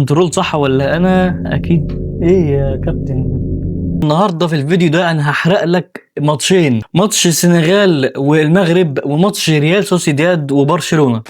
كنترول صح ولا انا اكيد؟ ايه يا كابتن؟ النهارده في الفيديو ده انا هحرق لك ماتشين، ماتش السنغال والمغرب وماتش ريال سوسيداد وبرشلونة.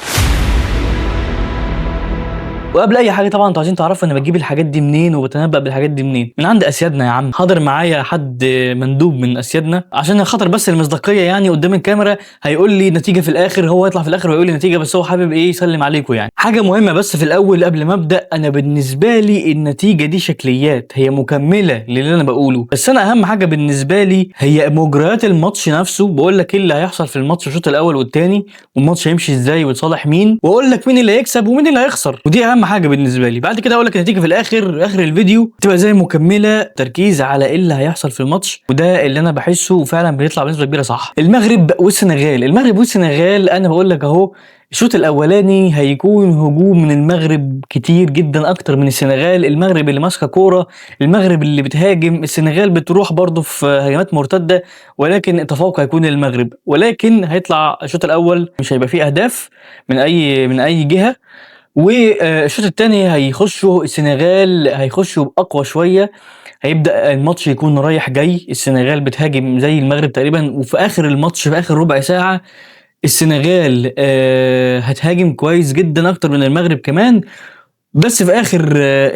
وقبل اي حاجه طبعا انتوا عايزين تعرفوا انا بجيب الحاجات دي منين وبتنبأ بالحاجات دي منين. من عند اسيادنا يا عم. حاضر معايا حد مندوب من اسيادنا عشان خاطر بس المصداقيه، يعني قدام الكاميرا هيقول لي نتيجه في الاخر، هو يطلع في الاخر ويقول لي نتيجه، بس هو حابب ايه يسلم عليكم. يعني حاجه مهمه بس في الاول قبل ما ابدا، انا بالنسبه لي النتيجه دي شكليات، هي مكمله للي انا بقوله، بس انا اهم حاجه بالنسبه لي هي مجريات الماتش نفسه. بقول لك ايه اللي هيحصل في الماتش الشوط الاول والثاني، والماتش هيمشي ازاي ويتصالح مين، واقول لك مين اللي هيكسب ومين اللي هيخسر، ودي اهم حاجه بالنسبه لي. بعد كده اقول لك النتيجه في الاخر، اخر الفيديو تبقى زي مكمله تركيز على ايه اللي هيحصل في الماتش، وده اللي انا بحسه وفعلا بيطلع بنسبه كبيره صح. المغرب والسنغال انا بقول لك اهو، الشوط الاولاني هيكون هجوم من المغرب كتير جدا اكتر من السنغال. المغرب اللي ماسكه كوره، المغرب اللي بتهاجم، السنغال بتروح برضه في هجمات مرتده، ولكن التفوق هيكون للمغرب. ولكن هيطلع الشوط الاول مش هيبقى فيه اهداف من اي جهه، والشوط الثاني هيخشوا السنغال، هيخشوا باقوى شويه. هيبدا الماتش يكون رايح جاي، السنغال بتهاجم زي المغرب تقريبا، وفي اخر الماتش في اخر ربع ساعه السنغال هتهاجم كويس جدا اكتر من المغرب كمان. بس في اخر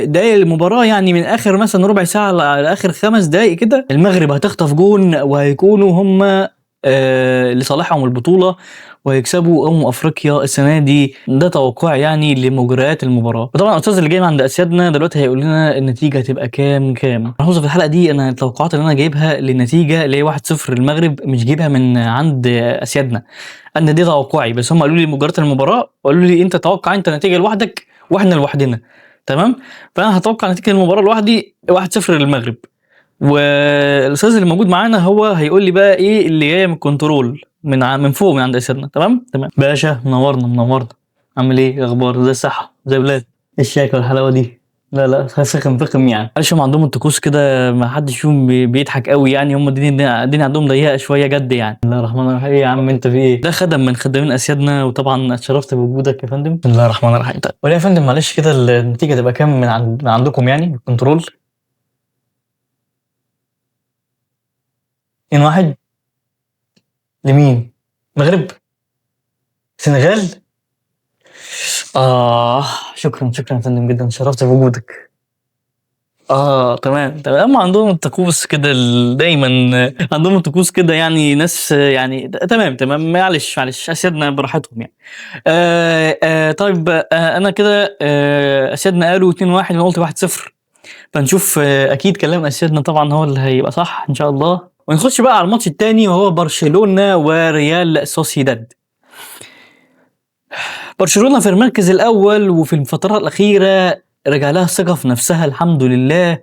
دقايق المباراه، يعني من اخر مثلا ربع ساعه لاخر 5 دقايق كده، المغرب هتخطف جون وهيكونوا هم لصالحهم البطوله، وهيكسبوا افريقيا السنه دي. ده توقع يعني لمجريات المباراه. وطبعا الاستاذ اللي جاي من عند اسيادنا دلوقتي هيقول لنا النتيجه هتبقى كام. هنوصف في الحلقه دي انا التوقعات اللي انا جايبها للنتيجه اللي هي 1-0 المغرب، مش جايبها من عند اسيادنا، انا دي توقعي، بس هم قالوا لي مجريات المباراه وقالوا لي انت توقع انت نتيجه لوحدك واحنا لوحدنا. تمام، فانا هتوقع نتيجه المباراه لوحدي 1-0 للمغرب، والاستاذ اللي موجود معانا هو هيقول لي بقى ايه اللي جاي من الكنترول من فوق من عند اسيادنا. تمام باشا، منورنا. عامل ايه؟ اخبار؟ زي الصحه؟ زي بلاد؟ ايه الشياكه والحلاوه دي؟ لا فخم يعني. معلش هم عندهم الطقوس كده، ما حدش فيهم بيضحك قوي يعني، هم الدنيا عندهم ضيقه شويه جد يعني. بسم الله الرحمن الرحيم. ايه يا عم انت في ايه؟ ده خدم من خدامين اسيادنا، وطبعا اتشرفت بوجودك يا فندم. بسم الله الرحمن الرحيم. طيب قول يا فندم معلش كده النتيجه تبقى كام من عندكم يعني الكنترول؟ 2-1 لمين؟ مغرب؟ سنغال؟ شكرا يا فندم جدا، شرفت بوجودك. تمام. هم عندهم الطقوس كده دايما عندهم الطقوس كده، يعني ناس يعني تمام معلش اسيادنا براحتهم يعني. طيب انا كده اسيادنا قالوا 2-1 وانا قلت 1-0، فنشوف اكيد كلام اسيادنا طبعا هو اللي هيبقى صح ان شاء الله. ونخش بقى على الماتش التاني وهو برشلونة وريال سوسيداد. برشلونة في المركز الأول، وفي الفترة الأخيرة رجع لها الثقة في نفسها الحمد لله،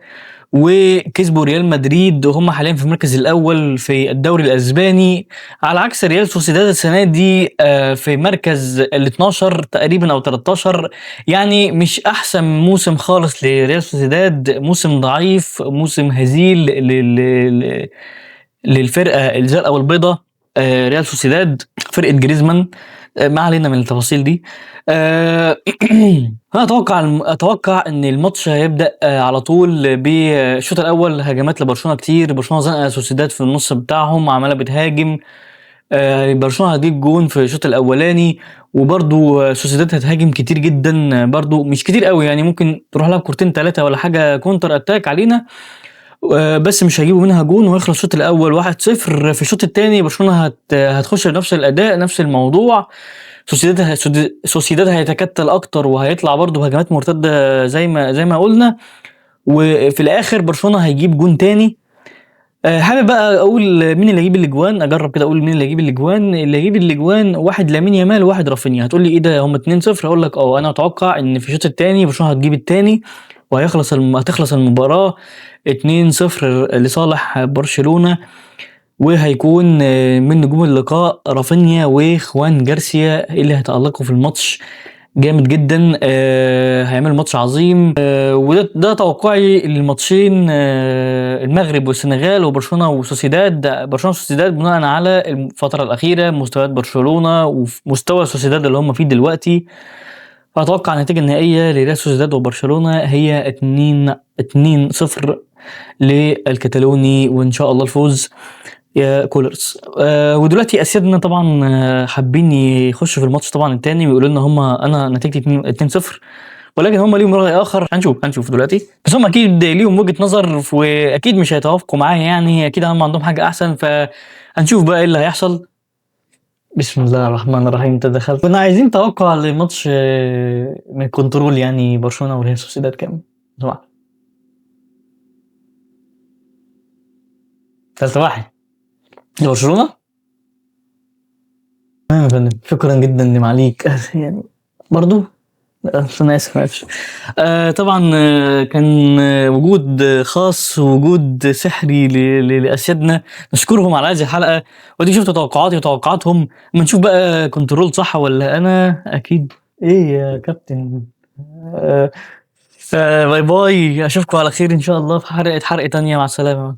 وكسبوا ريال مدريد وهم حاليا في المركز الأول في الدوري الأسباني، على عكس ريال سوسيداد السنة دي في مركز ال 12 تقريبا أو 13. يعني مش أحسن موسم خالص لريال سوسيداد، موسم ضعيف، موسم هزيل للفرقة الزرقاء والبيضاء. ريال سوسيداد فرقة جريزمان، ما علينا من التفاصيل دي. انا اتوقع ان الماتش هيبدا على طول بالشوط الاول هجمات لبرشلونه كتير. برشلونه زنقه سوسيداد في النص بتاعهم، عماله بتهاجم. برشلونه هتجيب جون في الشوط الاولاني، وبرضو سوسيداد هتهاجم كتير جدا، برضو مش كتير قوي يعني، ممكن تروح لها كورتين 3 ولا حاجه كونتر اتاك علينا، بس مش هيجيبوا منها جون، ويخلص الشوط الاول 1-0. في الشوط الثاني برشلونه هتخش بنفس الاداء، نفس الموضوع. سوسيداد هيتكتل اكتر وهيطلع برضه بهجمات مرتده زي ما قلنا، وفي الاخر برشلونه هيجيب جون تاني. حابب بقى اقول مين اللي هيجيب الاجوان، اجرب كده اقول مين اللي هيجيب الاجوان. واحد لامين يامال وواحد رافينيا. هتقول لي ايه ده هم 2-0؟ اقول لك انا اتوقع ان في الشوط الثاني برشلونه هتجيب الثاني، هتخلص المباراه 2-0 لصالح برشلونه، وهيكون من نجوم اللقاء رافينيا وخوان جارسيا اللي هيتألقوا في الماتش جامد جدا. هيعمل ماتش عظيم. وده توقعي للماتشين، المغرب والسنغال وبرشلونة وسوسيداد. بناء على الفترة الأخيرة، مستويات برشلونة ومستوى سوسيداد اللي هم فيه دلوقتي. فأتوقع النتيجة النهائية لريال سوسيداد وبرشلونة هي 2-0 للكتالوني، وإن شاء الله الفوز يا كولرز. ودلوقتي أسيادنا طبعًا حابين يخشوا في الماتش طبعًا التاني ويقولوا لنا أنا نتيجتي 2-0، ولكن هم ليهم رأي آخر. هنشوف دلوقتي، بس هم أكيد ليهم وجهة نظر وأكيد مش هيتوافقوا معايا يعني، أكيد هم عندهم حاجة أحسن، فهنشوف بقى إيه اللي هيحصل. بسم الله الرحمن الرحيم. أنت دخلت. كنا عايزين توقع لماتش من كنترول يعني برشلونة وريال سوسيداد كام؟ 3-1 لبرشلونة. تمام يا فندم، شكرا جدا لمعاليك. يعني برضو أنا آسف معلش. طبعًا كان وجود خاص ووجود سحري لأسيادنا، نشكرهم على هذه الحلقة، وأديك شُفت توقعاتي وتوقعاتهم، أمّا نشوف بقى كنترول صح والّا أنا أكيد. إيه يا كابتن؟ باي باي، أشوفكم على خير إن شاء الله في حلقة تانية. مع السلامة.